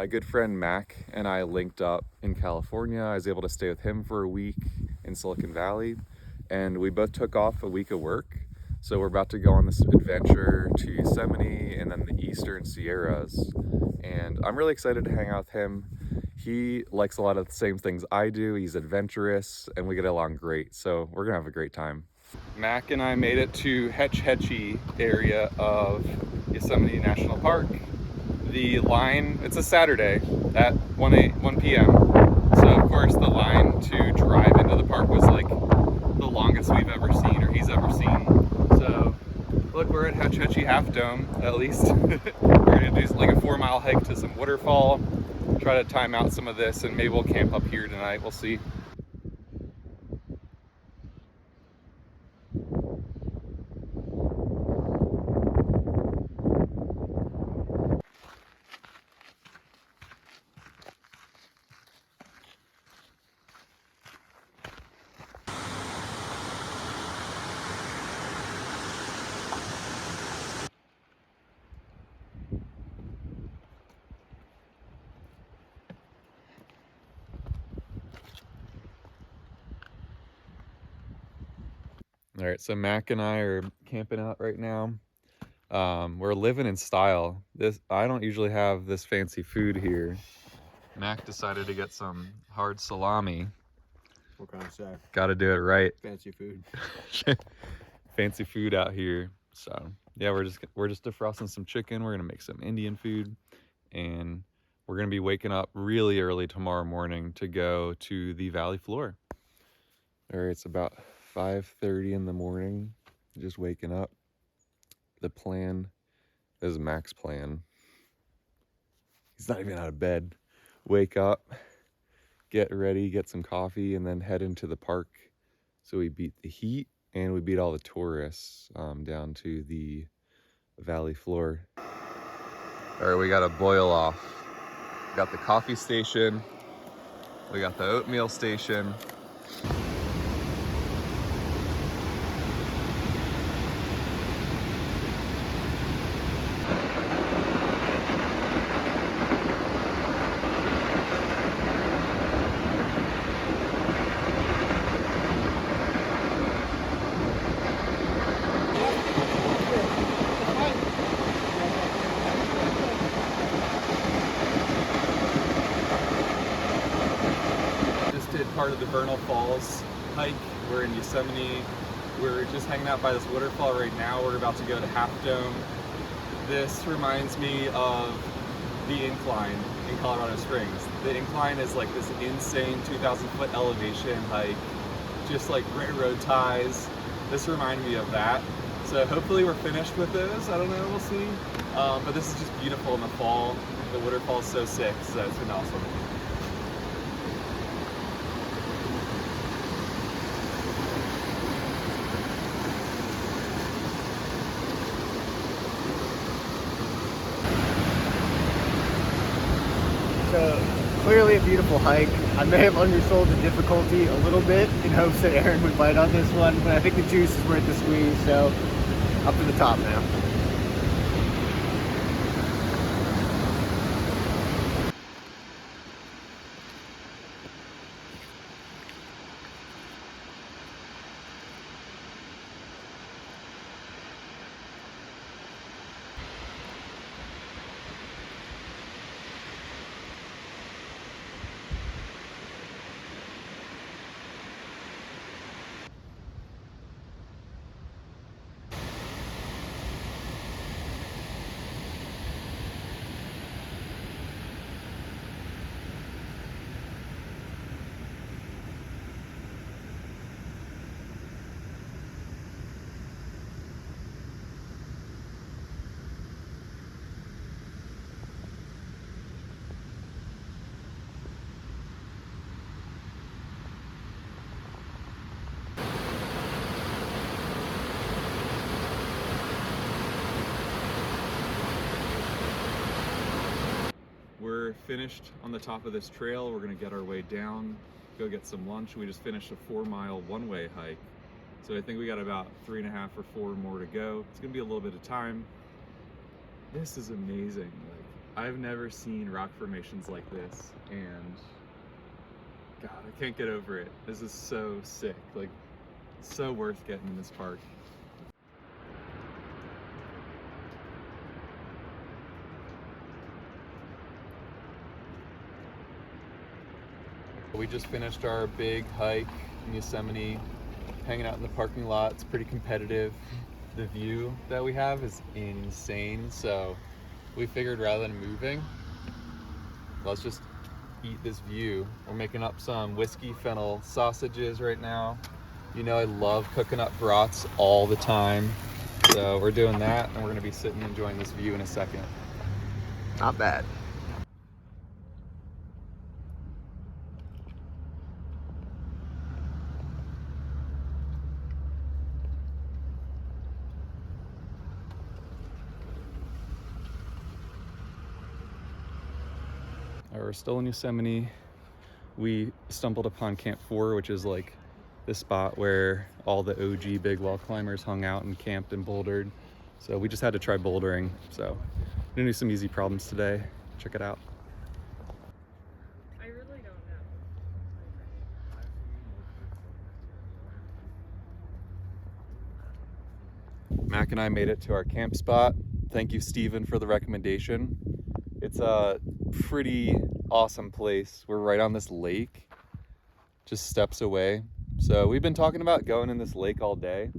My good friend Mack and I linked up in California. I was able to stay with him for a week in Silicon Valley, and we both took off a week of work. So we're about to go on this adventure to Yosemite and then the Eastern Sierras. And I'm really excited to hang out with him. He likes a lot of the same things I do. He's adventurous and we get along great. So we're gonna have a great time. Mack and I made it to Hetchy area of Yosemite National Park. The line, it's a Saturday at 1 p.m. So of course the line to drive into the park was like the longest we've ever seen, or he's ever seen. So look, we're at Hetchy Half Dome at least. We're gonna do like a 4-mile hike to some waterfall, try to time out some of this, and maybe we'll camp up here tonight, we'll see. All right, so Mack and I are camping out right now. We're living in style. I don't usually have this fancy food here. Mack decided to get some hard salami. What can I say? Got to do it right. Fancy food. Fancy food out here. So yeah, we're just defrosting some chicken. We're gonna make some Indian food, and we're gonna be waking up really early tomorrow morning to go to the valley floor. All right, it's about 5:30 in the morning. Just waking up. The plan is Mack's plan. He's not even out of bed. Wake up, get ready, get some coffee, and then head into the park. So we beat the heat and we beat all the tourists down to the valley floor. All right, we got a boil off. We got the coffee station. We got the oatmeal station. Part of the Vernal Falls hike. We're in Yosemite. We're just hanging out by this waterfall right now. We're about to go to Half Dome. This reminds me of the incline in Colorado Springs. The incline is like this insane 2,000-foot elevation hike, just like railroad ties. This reminded me of that. So hopefully we're finished with those. I don't know, we'll see. But this is just beautiful in the fall. The waterfall is so sick, so it's been awesome. So, clearly a beautiful hike. I may have undersold the difficulty a little bit in hopes that Aaron would bite on this one, but I think the juice is worth the squeeze, so up to the top now. We're finished on the top of this trail. We're gonna get our way down, go get some lunch. We just finished a 4-mile one-way hike. So I think we got about 3.5 or 4 more to go. It's gonna be a little bit of time. This is amazing. Like, I've never seen rock formations like this, and God, I can't get over it. This is so sick. Like, so worth getting in this park. We just finished our big hike in Yosemite, hanging out in the parking lot. It's pretty competitive. The view that we have is insane, so we figured rather than moving, let's just eat this view. We're making up some whiskey fennel sausages right now. You know I love cooking up brats all the time, so we're doing that, and we're gonna be sitting enjoying this view in a second. Not bad. We're still in Yosemite. We stumbled upon Camp 4, which is like the spot where all the OG big wall climbers hung out and camped and bouldered. So we just had to try bouldering. So we're gonna do some easy problems today. Check it out. I really don't know. Mack and I made it to our camp spot. Thank you, Steven, for the recommendation. It's a pretty awesome place. We're right on this lake, just steps away. So we've been talking about going in this lake all day.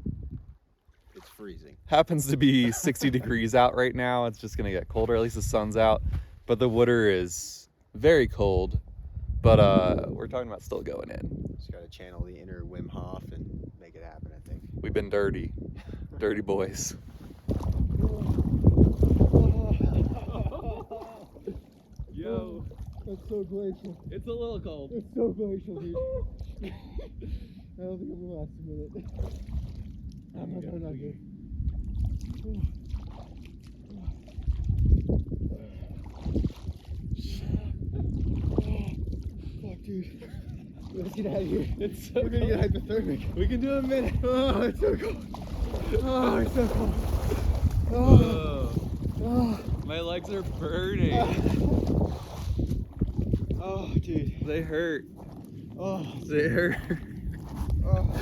It's freezing. Happens to be 60 degrees out right now. It's just gonna get colder, at least the sun's out. But the water is very cold. But we're talking about still going in. Just gotta channel the inner Wim Hof and make it happen, I think. We've been dirty. Dirty boys. Yo. That's so glacial. It's a little cold. It's so glacial, dude. I don't think I'm gonna last a minute. I'm not good. Fuck, dude. Let's get out of here. It's so We're gonna get cold. hypothermic. We can do a minute. Oh, it's so cold. Oh, it's so cold. Whoa. Oh. My legs are burning. Oh, dude. They hurt. Oh. They hurt. Oh.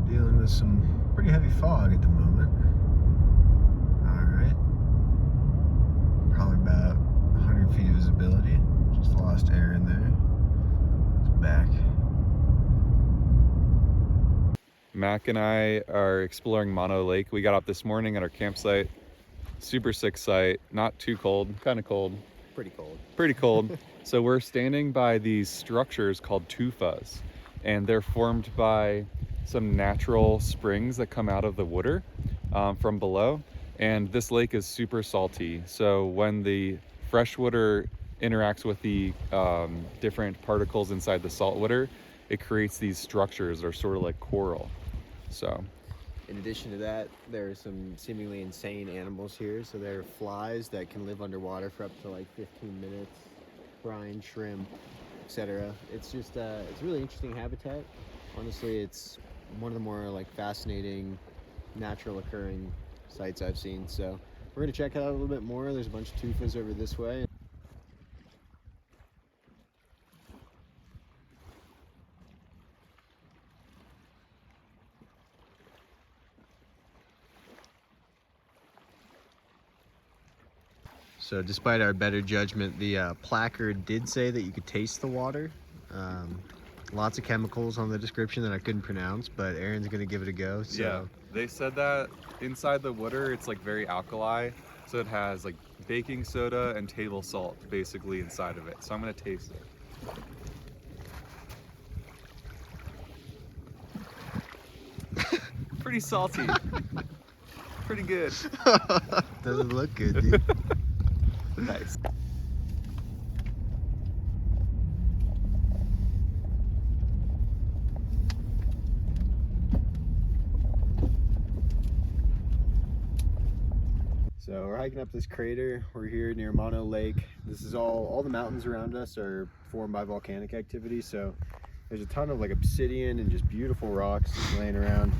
Dealing with some pretty heavy fog at the moment. Alright. Probably about 100 feet of visibility. Just lost air in there. It's back. Mack and I are exploring Mono Lake. We got up this morning at our campsite. Super sick site. Not too cold. Kind of cold. Pretty cold. Pretty cold. So we're standing by these structures called tufas, and they're formed by some natural springs that come out of the water from below. And this lake is super salty. So when the fresh water interacts with the different particles inside the salt water, it creates these structures that are sort of like coral. So In addition to that, there are some seemingly insane animals here. So there are flies that can live underwater for up to like 15 minutes, brine, shrimp, etc. It's just, it's a really interesting habitat. Honestly, it's one of the more like fascinating natural occurring sites I've seen. So we're gonna check it out a little bit more. There's a bunch of tufas over this way. So despite our better judgment, the placard did say that you could taste the water. Lots of chemicals on the description that I couldn't pronounce, but Aaron's gonna give it a go. So. yeah, they said that inside the water it's like very alkali, so it has like baking soda and table salt basically inside of it. So I'm gonna taste it. Pretty salty. Pretty good. Doesn't look good, dude. Nice. So we're hiking up this crater. We're here near Mono Lake. This is all the mountains around us are formed by volcanic activity. So there's a ton of like obsidian and just beautiful rocks just laying around.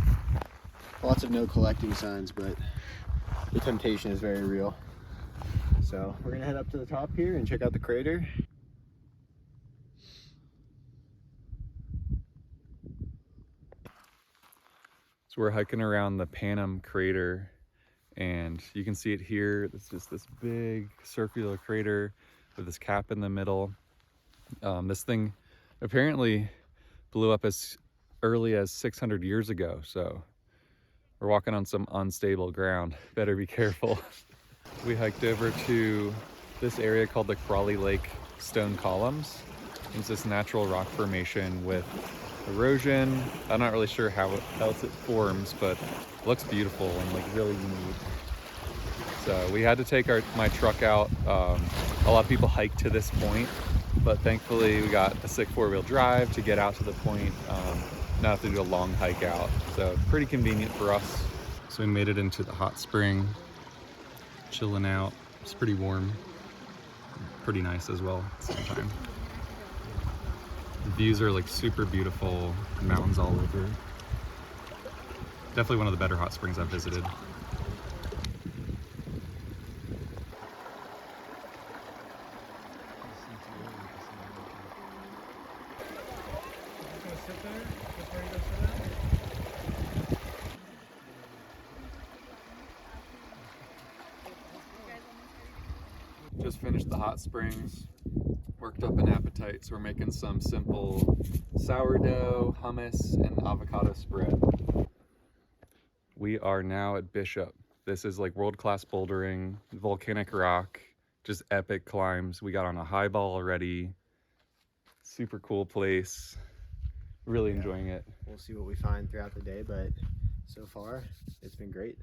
Lots of no collecting signs, but the temptation is very real. So we're gonna head up to the top here and check out the crater. So we're hiking around the Panam crater, and you can see it here. It's just this big circular crater with this cap in the middle. This thing apparently blew up as early as 600 years ago, so we're walking on some unstable ground. Better be careful. We hiked over to this area called the Crowley Lake stone columns. It's this natural rock formation with erosion. I'm not really sure how else it forms, but it looks beautiful and like really unique. So we had to take my truck out. A lot of people hike to this point, but thankfully we got a sick 4-wheel drive to get out to the point. Not have to do a long hike out. So pretty convenient for us. So we made it into the hot spring, chilling out. It's pretty warm, pretty nice as well at the same time. The views are like super beautiful, mountains all over. Definitely one of the better hot springs I've visited. Just finished the hot springs. Worked up an appetite, so we're making some simple sourdough, hummus, and avocado spread. We are now at Bishop. This is like world-class bouldering, volcanic rock, just epic climbs. We got on a high ball already. Super cool place. Really enjoying it. We'll see what we find throughout the day, but so far it's been great.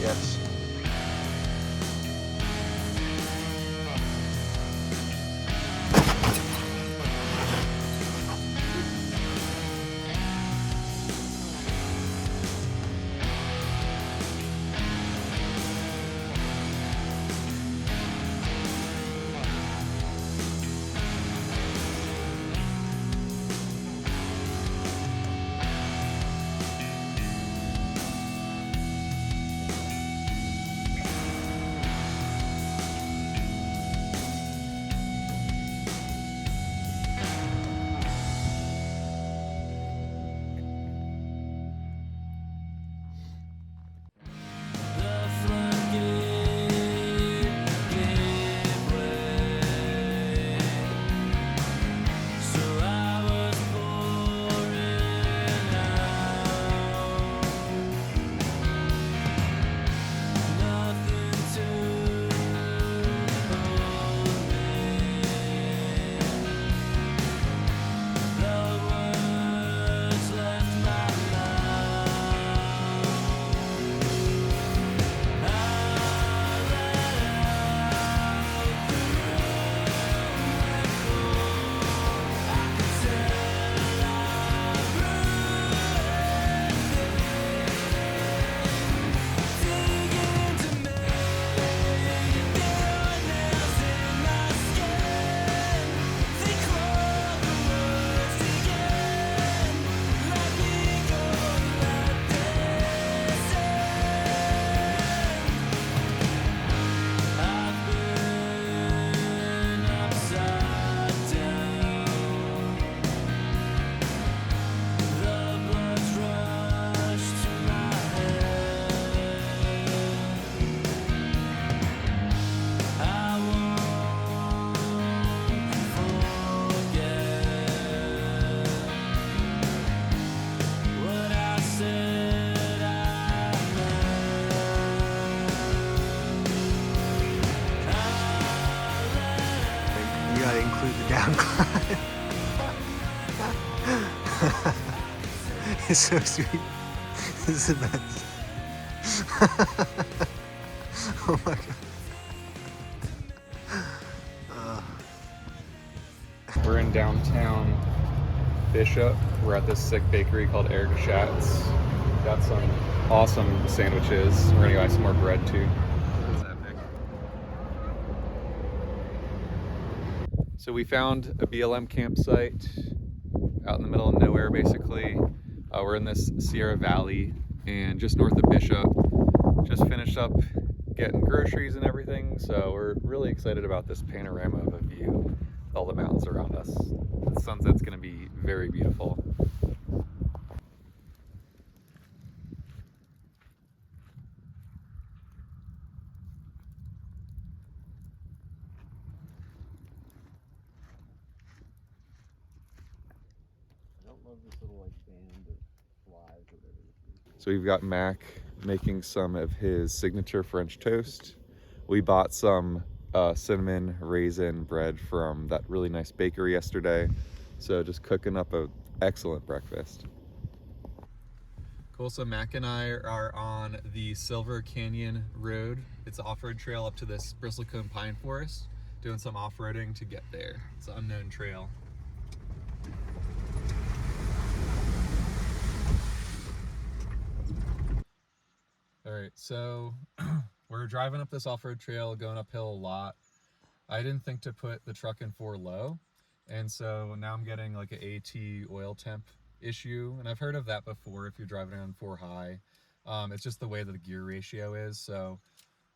Yes. You gotta include the down climb. It's so sweet. This is the best. Oh my god. We're in downtown Bishop. We're at this sick bakery called Eric Schat's. Got some awesome sandwiches. We're gonna buy some more bread too. This is epic. So we found a BLM campsite out in the middle of nowhere basically. We're in this Sierra Valley and just north of Bishop. Just finished up getting groceries and everything, so we're really excited about this panorama of a view with all the mountains around us. The sunset's gonna be very beautiful. I don't love this little like band of flies or whatever this is. So we've got Mack making some of his signature French toast. We bought some cinnamon raisin bread from that really nice bakery yesterday. So just cooking up an excellent breakfast. Cool, so Mack and I are on the Silver Canyon Road. It's an off-road trail up to this Bristlecone Pine Forest, doing some off-roading to get there. It's an unknown trail. All right, so we're driving up this off-road trail, going uphill a lot. I didn't think to put the truck in 4 low, and so now I'm getting like an AT oil temp issue, and I've heard of that before if you're driving on 4 high. It's just the way that the gear ratio is. So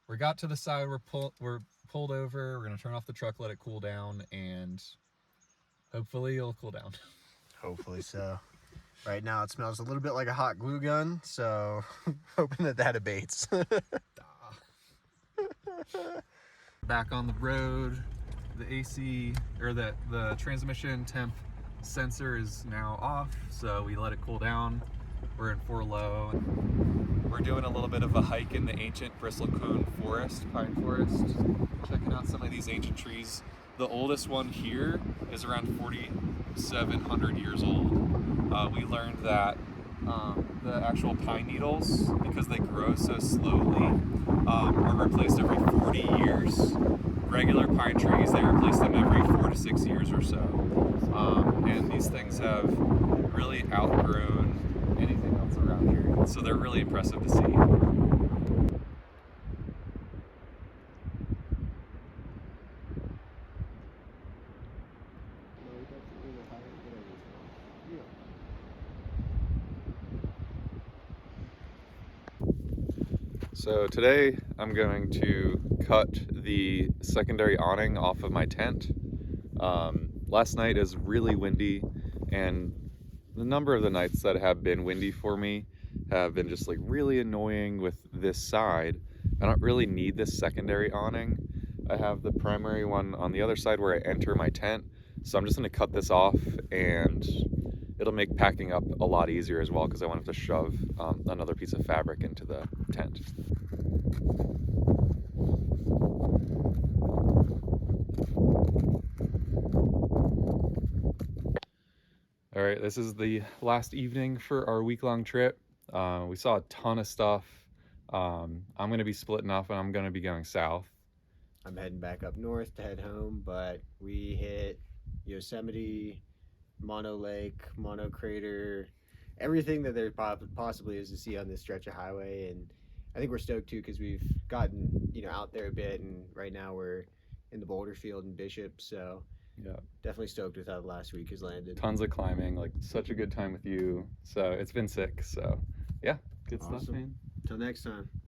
we got to the side, we're pulled over, we're gonna turn off the truck, let it cool down, and hopefully it'll cool down. Hopefully so. Right now it smells a little bit like a hot glue gun, so hoping that abates. Back on the road, the AC or the transmission temp sensor is now off, so we let it cool down. We're in 4 low. We're doing a little bit of a hike in the ancient Bristlecone Pine Forest, checking out some of these ancient trees. The oldest one here is around 4,700 years old. We learned that the actual pine needles, because they grow so slowly, are replaced every 40 years. Regular pine trees, they replace them every 4 to 6 years or so. And these things have really outgrown anything else around here. So they're really impressive to see. So today I'm going to cut the secondary awning off of my tent. Last night is really windy, and the number of the nights that have been windy for me have been just like really annoying with this side. I don't really need this secondary awning. I have the primary one on the other side where I enter my tent. So I'm just gonna cut this off, and it'll make packing up a lot easier as well, because I won't have to shove another piece of fabric into the tent. All right, this is the last evening for our week-long trip. We saw a ton of stuff. I'm gonna be splitting off, and I'm gonna be going south. I'm heading back up north to head home, but we hit Yosemite, Mono Lake, Mono Crater, everything that there possibly is to see on this stretch of highway. And I think we're stoked too, because we've gotten out there a bit, and right now we're in the boulder field in Bishop. So Yeah, definitely stoked with how the last week has landed. tons of climbing, like such a good time with you. So it's been sick. So yeah, good stuff, Awesome. man. Till next time.